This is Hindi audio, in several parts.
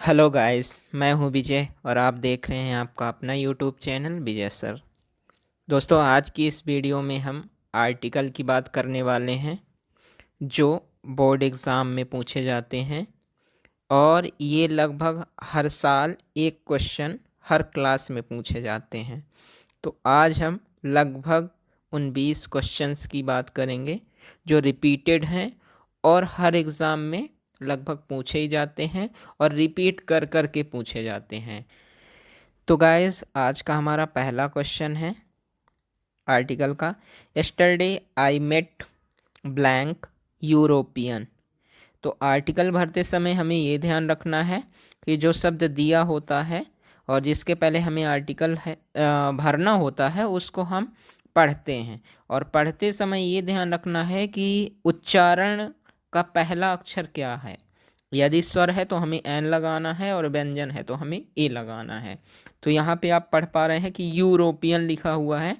हेलो गाइस, मैं हूं विजय और आप देख रहे हैं आपका अपना यूट्यूब चैनल विजय सर। दोस्तों, आज की इस वीडियो में हम आर्टिकल की बात करने वाले हैं जो बोर्ड एग्ज़ाम में पूछे जाते हैं और ये लगभग हर साल एक क्वेश्चन हर क्लास में पूछे जाते हैं। तो आज हम लगभग उन 20 क्वेश्चंस की बात करेंगे जो रिपीटेड हैं और हर एग्ज़ाम में लगभग पूछे ही जाते हैं और रिपीट कर कर के पूछे जाते हैं। तो गाइस, आज का हमारा पहला क्वेश्चन है आर्टिकल का। Yesterday I met blank European. तो आर्टिकल भरते समय हमें ये ध्यान रखना है कि जो शब्द दिया होता है और जिसके पहले हमें आर्टिकल है भरना होता है उसको हम पढ़ते हैं। और पढ़ते समय ये ध्यान रखना है कि उच्चारण का पहला अक्षर क्या है। यदि स्वर है तो हमें एन लगाना है और व्यंजन है तो हमें ए लगाना है। तो यहाँ पे आप पढ़ पा रहे हैं कि यूरोपियन लिखा हुआ है।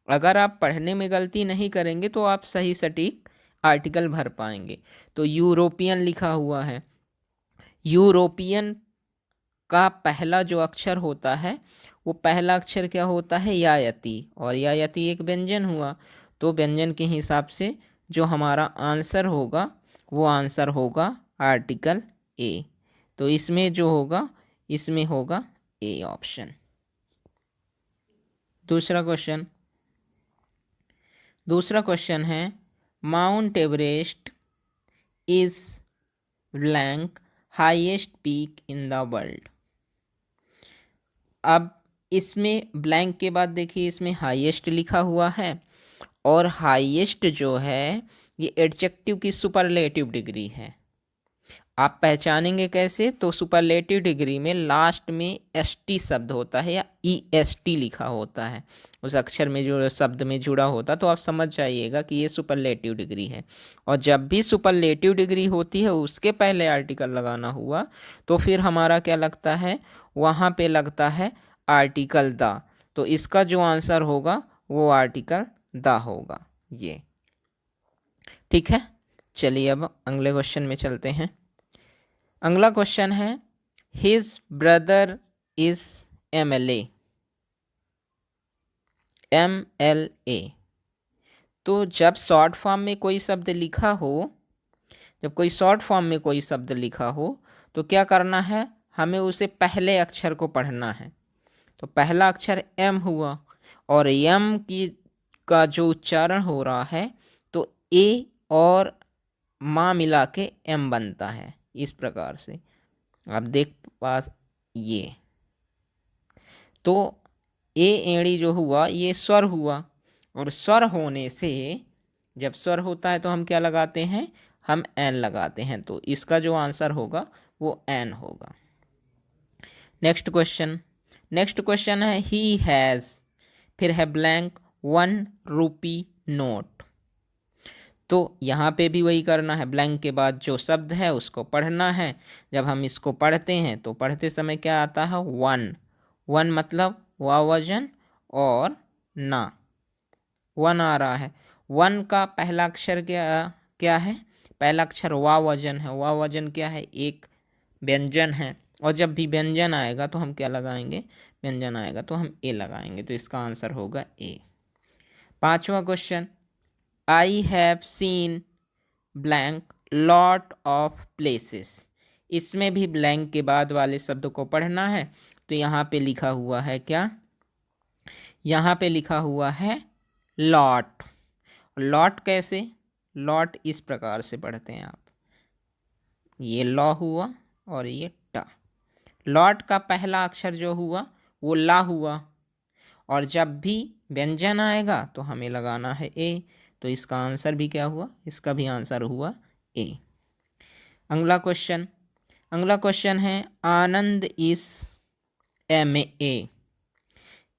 अगर आप पढ़ने में गलती नहीं करेंगे तो आप सही सटीक आर्टिकल भर पाएंगे। तो यूरोपियन लिखा हुआ है। यूरोपियन का पहला जो अक्षर होता है वो पहला अक्षर क्या होता है? यायति। और यायति एक व्यंजन हुआ। तो व्यंजन के हिसाब से जो हमारा आंसर होगा वो आंसर होगा आर्टिकल ए। तो इसमें जो होगा इसमें होगा ए ऑप्शन। दूसरा क्वेश्चन है mount Everest is blank highest peak in the world. अब इसमें ब्लैंक के बाद देखिए इसमें हाईएस्ट लिखा हुआ है और हाईएस्ट जो है ये एडजेक्टिव की सुपरलेटिव डिग्री है। आप पहचानेंगे कैसे? तो सुपरलेटिव डिग्री में लास्ट में एस टी शब्द होता है या ई एस टी लिखा होता है उस अक्षर में जो शब्द में जुड़ा होता, तो आप समझ जाइएगा कि ये सुपरलेटिव डिग्री है। और जब भी सुपरलेटिव डिग्री होती है उसके पहले आर्टिकल लगाना हुआ तो फिर हमारा क्या लगता है? वहाँ पे लगता है आर्टिकल द। तो इसका जो आंसर होगा वो आर्टिकल द होगा। ये ठीक है। चलिए अब अगले क्वेश्चन में चलते हैं। अगला क्वेश्चन है his brother is MLA। MLA। तो जब शॉर्ट फॉर्म में कोई शब्द लिखा हो, जब कोई शॉर्ट फॉर्म में कोई शब्द लिखा हो तो क्या करना है? हमें उसे पहले अक्षर को पढ़ना है। तो पहला अक्षर एम हुआ और एम की का जो उच्चारण हो रहा है तो ए और माँ मिला के एम बनता है। इस प्रकार से आप देख पास ये। तो ए एड़ी जो हुआ ये स्वर हुआ और स्वर होने से जब स्वर होता है तो हम क्या लगाते हैं? हम एन लगाते हैं। तो इसका जो आंसर होगा वो एन होगा। नेक्स्ट क्वेश्चन है ही हैज़, फिर है ब्लैंक 1 रुपी नोट। तो यहाँ पे भी वही करना है, ब्लैंक के बाद जो शब्द है उसको पढ़ना है। जब हम इसको पढ़ते हैं तो पढ़ते समय क्या आता है? वन। वन मतलब वाव वजन और ना, वन आ रहा है। वन का पहला अक्षर क्या क्या है? पहला अक्षर वाव वजन है। वाव वजन क्या है? एक व्यंजन है। और जब भी व्यंजन आएगा तो हम क्या लगाएंगे? व्यंजन आएगा तो हम ए लगाएंगे। तो इसका आंसर होगा ए। पांचवा question I have seen blank lot of places. इसमें भी ब्लैंक के बाद वाले शब्द को पढ़ना है। तो यहाँ पे लिखा हुआ है क्या? यहाँ पे लिखा हुआ है लॉट। लॉट कैसे? लॉट इस प्रकार से पढ़ते हैं आप। ये लॉ हुआ और ये टा। लॉट का पहला अक्षर जो हुआ वो ला हुआ और जब भी व्यंजन आएगा तो हमें लगाना है ए। तो इसका आंसर भी क्या हुआ? इसका भी आंसर हुआ ए। अगला क्वेश्चन है आनंद इस MA।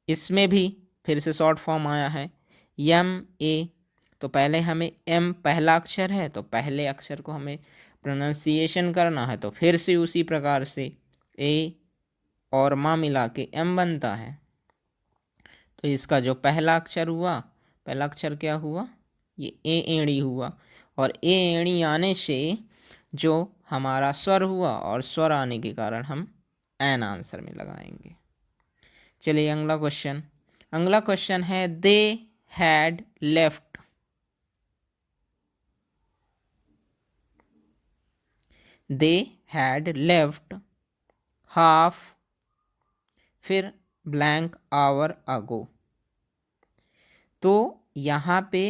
इसमें भी फिर से शॉर्ट फॉर्म आया है MA। तो पहले हमें एम पहला अक्षर है तो पहले अक्षर को हमें प्रोनाउंसिएशन करना है। तो फिर से उसी प्रकार से ए और माँ मिला के एम बनता है। तो इसका जो पहला अक्षर हुआ, पहला अक्षर क्या हुआ? ये ए एड़ी हुआ और ए एड़ी आने से जो हमारा स्वर हुआ, और स्वर आने के कारण हम एन आंसर में लगाएंगे। चलिए अगला क्वेश्चन है they had left. They had left half फिर ब्लैंक आवर अगो। तो यहाँ पे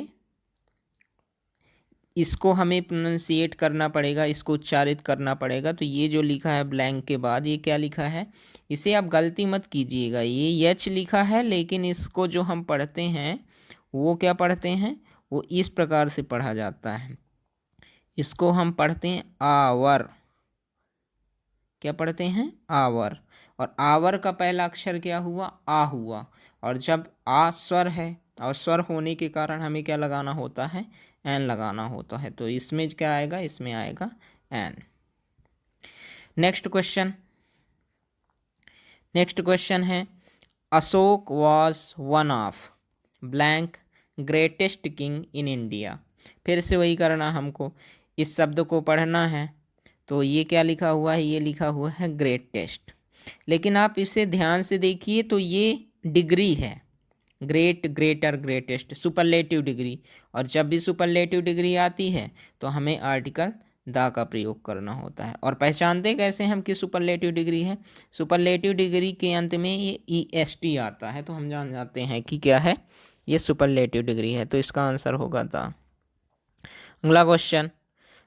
इसको हमें प्रोनाउंसिएट करना पड़ेगा, इसको उच्चारित करना पड़ेगा। तो ये जो लिखा है ब्लैंक के बाद, ये क्या लिखा है, इसे आप गलती मत कीजिएगा। ये एच लिखा है, लेकिन इसको जो हम पढ़ते हैं वो क्या पढ़ते हैं, वो इस प्रकार से पढ़ा जाता है। इसको हम पढ़ते हैं आवर। क्या पढ़ते हैं, आवर। और आवर का पहला अक्षर क्या हुआ, आ हुआ। और जब आ स्वर है, और स्वर होने के कारण हमें क्या लगाना होता है, एन लगाना होता है। तो इसमें क्या आएगा, इसमें आएगा एन। नेक्स्ट क्वेश्चन है Ashok was one of blank greatest king in India. फिर से वही करना हमको, इस शब्द को पढ़ना है। तो ये क्या लिखा हुआ है, ये लिखा हुआ है ग्रेटेस्ट। लेकिन आप इसे ध्यान से देखिए तो ये डिग्री है, great, greater, greatest, superlative degree. और जब भी सुपरलेटिव डिग्री आती है तो हमें आर्टिकल द का प्रयोग करना होता है। और पहचानते कैसे हम कि सुपरलेटिव डिग्री है, सुपरलेटिव डिग्री के अंत में ये EST आता है, तो हम जान जाते हैं कि क्या है, ये सुपरलेटिव डिग्री है। तो इसका आंसर होगा द।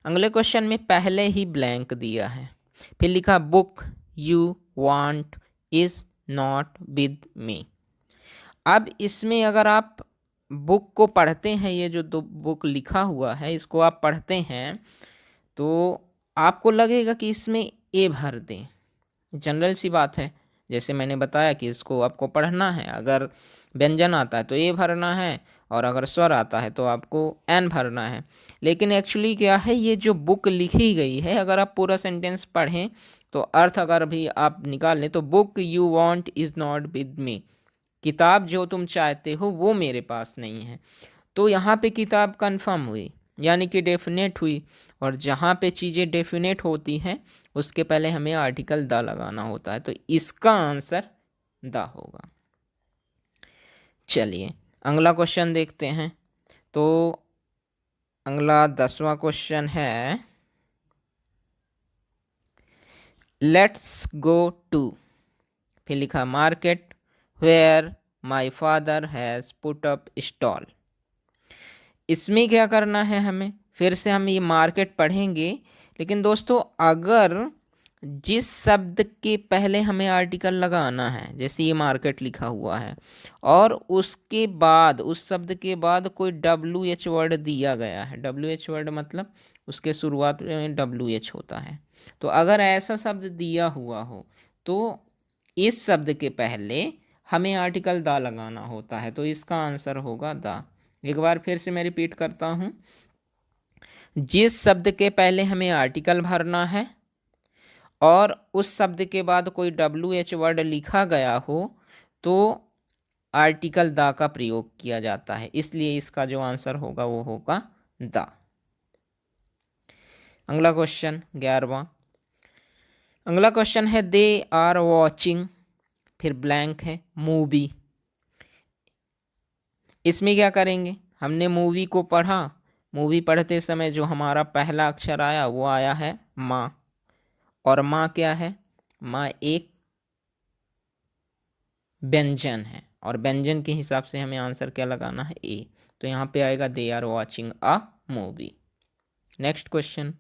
अगले क्वेश्चन में पहले ही ब्लैंक दिया है, फिर लिखा book you want is not with me. अब इसमें अगर आप बुक को पढ़ते हैं, ये जो दो बुक लिखा हुआ है इसको आप पढ़ते हैं, तो आपको लगेगा कि इसमें ए भर दें। जनरल सी बात है, जैसे मैंने बताया कि इसको आपको पढ़ना है। अगर व्यंजन आता है तो ए भरना है, और अगर स्वर आता है तो आपको एन भरना है। लेकिन एक्चुअली क्या है, ये जो बुक लिखी गई है, अगर आप पूरा सेंटेंस पढ़ें तो अर्थ अगर भी आप निकाल लें तो book you want is not with me, किताब जो तुम चाहते हो वो मेरे पास नहीं है। तो यहाँ पे किताब कंफर्म हुई, यानी कि डेफिनेट हुई। और जहाँ पे चीज़ें डेफिनेट होती हैं उसके पहले हमें आर्टिकल द लगाना होता है। तो इसका आंसर द होगा। चलिए अगला क्वेश्चन देखते हैं। तो अगला 10वां क्वेश्चन है लेट्स गो टू, फिर लिखा market where my father has put up stall. इसमें क्या करना है हमें, फिर से हम ये मार्केट पढ़ेंगे। लेकिन दोस्तों अगर जिस शब्द के पहले हमें आर्टिकल लगाना है, जैसे ये मार्केट लिखा हुआ है, और उसके बाद उस शब्द के बाद कोई WH वर्ड दिया गया है, WH वर्ड मतलब उसके शुरुआत में WH होता है। तो अगर ऐसा शब्द दिया हुआ हो तो इस शब्द के पहले हमें आर्टिकल द लगाना होता है। तो इसका आंसर होगा द। एक बार फिर से मैं रिपीट करता हूँ, जिस शब्द के पहले हमें आर्टिकल भरना है और उस शब्द के बाद कोई WH वर्ड लिखा गया हो तो आर्टिकल द का प्रयोग किया जाता है। इसलिए इसका जो आंसर होगा वो होगा द। अगला क्वेश्चन 11वां। अगला क्वेश्चन है दे आर वॉचिंग, फिर ब्लैंक है मूवी। इसमें क्या करेंगे, हमने मूवी को पढ़ा, मूवी पढ़ते समय जो हमारा पहला अक्षर आया वो आया है माँ। और माँ क्या है, माँ एक व्यंजन है, और व्यंजन के हिसाब से हमें आंसर क्या लगाना है, ए। तो यहाँ पे आएगा they are watching a movie. Next question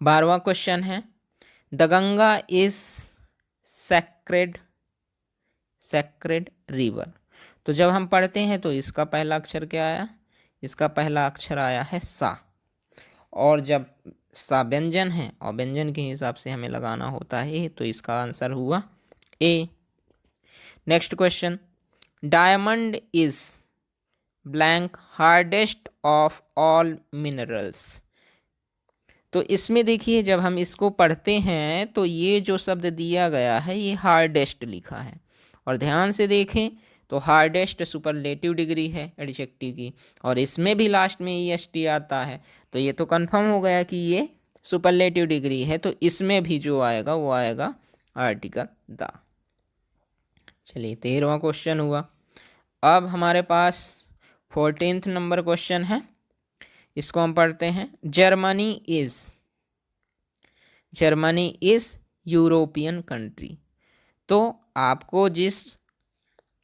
12वां क्वेश्चन है the Ganga is sacred river. तो जब हम पढ़ते हैं तो इसका पहला अक्षर क्या आया, इसका पहला अक्षर आया है सा। और जब सा व्यंजन है और व्यंजन के हिसाब से हमें लगाना होता है, तो इसका आंसर हुआ A. Next question diamond is blank hardest of all minerals. तो इसमें देखिए जब हम इसको पढ़ते हैं तो ये जो शब्द दिया गया है ये हार्डेस्ट लिखा है, और ध्यान से देखें तो हार्डेस्ट सुपरलेटिव डिग्री है एडजेक्टिव की, और इसमें भी लास्ट में EST आता है। तो ये तो कंफर्म हो गया कि ये सुपरलेटिव डिग्री है, तो इसमें भी जो आएगा वो आएगा आर्टिकल द। चलिए 13वां क्वेश्चन हुआ। अब हमारे पास 14th नंबर क्वेश्चन है, इसको हम पढ़ते हैं। Germany is European country. तो आपको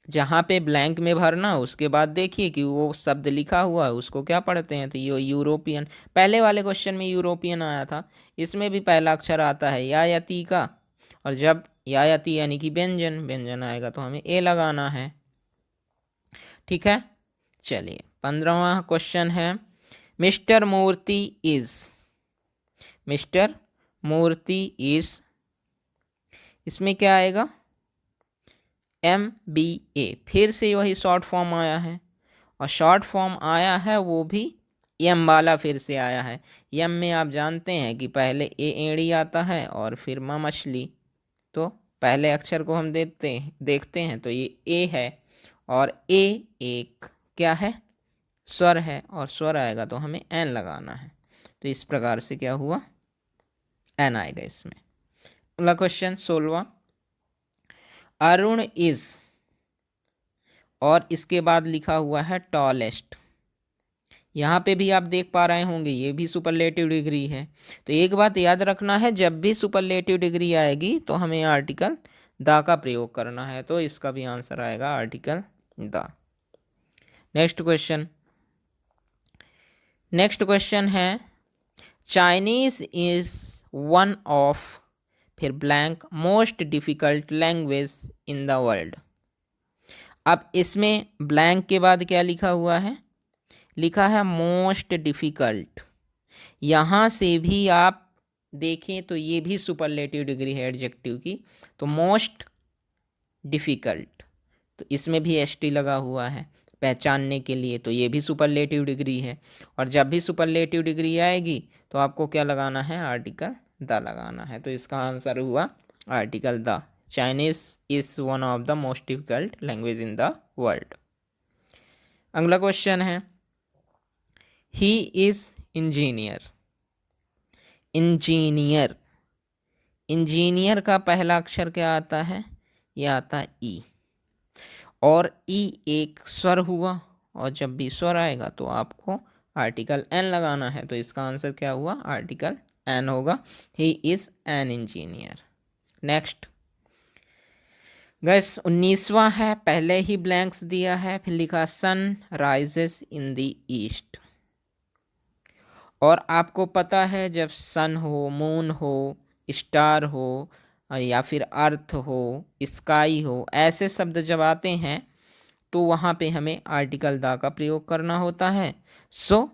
जहाँ पे ब्लैंक में भरना, उसके बाद देखिए कि वो शब्द लिखा हुआ है उसको क्या पढ़ते हैं, तो ये यूरोपियन। पहले वाले क्वेश्चन में यूरोपियन आया था, इसमें भी पहला अक्षर आता है या यति का, और जब या यति यानी कि व्यंजन आएगा तो हमें ए लगाना है। ठीक है, चलिए 15वां क्वेश्चन है। मिस्टर मूर्ति इज, इसमें क्या आएगा, MBA। फिर से वही शॉर्ट फॉर्म आया है, और शॉर्ट फॉर्म आया है वो भी एम वाला फिर से आया है। एम में आप जानते हैं कि पहले एड़ी आता है और फिर मछली, तो पहले अक्षर को हम देखते हैं तो ये ए है, और ए एक क्या है, स्वर है, और स्वर आएगा तो हमें एन लगाना है। तो इस प्रकार से क्या हुआ, एन आएगा इसमें। अगला क्वेश्चन 16वां। अरुण इज, और इसके बाद लिखा हुआ है टॉलेस्ट। यहाँ पे भी आप देख पा रहे होंगे ये भी सुपरलेटिव डिग्री है। तो एक बात याद रखना है, जब भी सुपरलेटिव डिग्री आएगी तो हमें आर्टिकल द का प्रयोग करना है, तो इसका भी आंसर आएगा आर्टिकल द। नेक्स्ट क्वेश्चन है, चाइनीज इज वन ऑफ, फिर blank, most difficult language in the world. अब इसमें ब्लैंक के बाद क्या लिखा हुआ है, लिखा है मोस्ट डिफ़िकल्ट। यहाँ से भी आप देखें तो ये भी सुपरलेटिव डिग्री है एडजेक्टिव की, तो मोस्ट डिफ़िकल्ट, तो इसमें भी एसटी लगा हुआ है पहचानने के लिए, तो ये भी सुपरलेटिव डिग्री है। और जब भी सुपरलेटिव डिग्री आएगी तो आपको क्या लगाना है, आर्टिकल द लगाना है। तो इसका आंसर हुआ article the. Chinese is one of the most difficult language in the world. अगला क्वेश्चन है, ही इज इंजीनियर का पहला अक्षर क्या आता है, यह आता है ई, और ई एक स्वर हुआ, और जब भी स्वर आएगा तो आपको आर्टिकल एन लगाना है। तो इसका आंसर क्या हुआ, आर्टिकल एन होगा। He is an engineer. Next गैस 19वां है, पहले ही ब्लैंक्स दिया है, फिर लिखा sun rises in the east. और आपको पता है जब सन हो, मून हो, स्टार हो, या फिर अर्थ हो, स्काई हो, ऐसे शब्द जब आते हैं तो वहाँ पे हमें आर्टिकल द का प्रयोग करना होता है। सो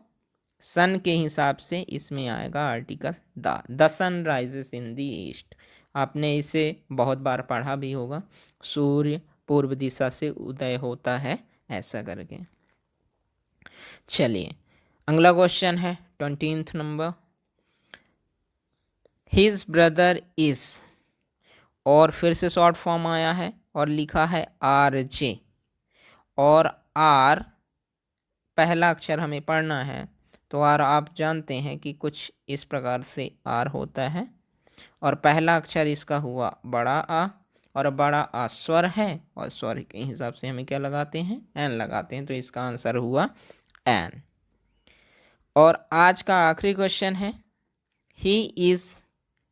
सन के हिसाब से इसमें आएगा article the sun rises in the east. आपने इसे बहुत बार पढ़ा भी होगा, सूर्य पूर्व दिशा से उदय होता है, ऐसा करके। चलिए अगला क्वेश्चन है 20th number. His brother is, और फिर से शॉर्ट फॉर्म आया है और लिखा है RJ, और आर पहला अक्षर हमें पढ़ना है, तो आर आप जानते हैं कि कुछ इस प्रकार से आर होता है, और पहला अक्षर इसका हुआ बड़ा आ, और बड़ा आ स्वर है, और स्वर के हिसाब से हमें क्या लगाते हैं, एन लगाते हैं। तो इसका आंसर हुआ एन। और आज का आखिरी क्वेश्चन है, he is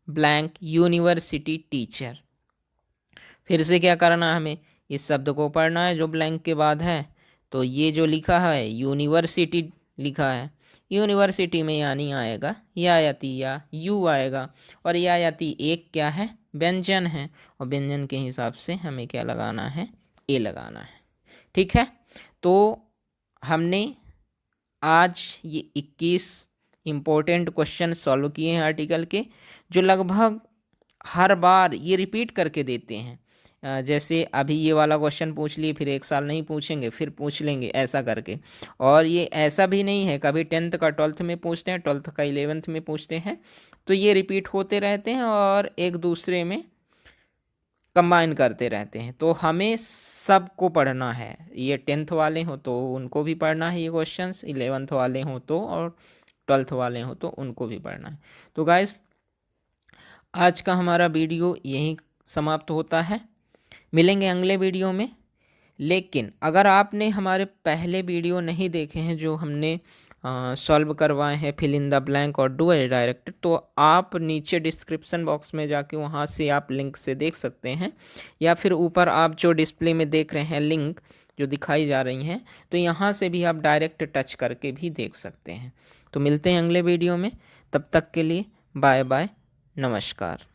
blank university teacher. फिर से क्या करना है, हमें इस शब्द को पढ़ना है जो ब्लैंक के बाद है। तो ये जो लिखा है यूनिवर्सिटी लिखा है, यूनिवर्सिटी में यानी आएगा यायति या यू आएगा, और यायति एक क्या है, व्यंजन है, और व्यंजन के हिसाब से हमें क्या लगाना है, ए लगाना है। ठीक है, तो हमने आज ये 21 इम्पोर्टेंट क्वेश्चन सॉल्व किए हैं आर्टिकल के, जो लगभग हर बार ये रिपीट करके देते हैं। जैसे अभी ये वाला क्वेश्चन पूछ लिए, फिर एक साल नहीं पूछेंगे, फिर पूछ लेंगे, ऐसा करके। और ये ऐसा भी नहीं है कभी 10th का 12th में पूछते हैं, 12th का 11th में पूछते हैं, तो ये रिपीट होते रहते हैं और एक दूसरे में कंबाइन करते रहते हैं। तो हमें सबको पढ़ना है, ये 10th वाले हो तो उनको भी पढ़ना है ये क्वेश्चंस, 11th वाले हो तो, और 12th वाले हो तो उनको भी पढ़ना है। तो गाइस आज का हमारा वीडियो यहीं समाप्त होता है, मिलेंगे अगले वीडियो में। लेकिन अगर आपने हमारे पहले वीडियो नहीं देखे हैं जो हमने सॉल्व करवाए हैं फिल इन द ब्लैंक और डू एज डायरेक्टेड, तो आप नीचे डिस्क्रिप्शन बॉक्स में जाके वहाँ से आप लिंक से देख सकते हैं, या फिर ऊपर आप जो डिस्प्ले में देख रहे हैं लिंक जो दिखाई जा रही हैं, तो यहाँ से भी आप डायरेक्ट टच करके भी देख सकते हैं। तो मिलते हैं अगले वीडियो में, तब तक के लिए बाय बाय, नमस्कार।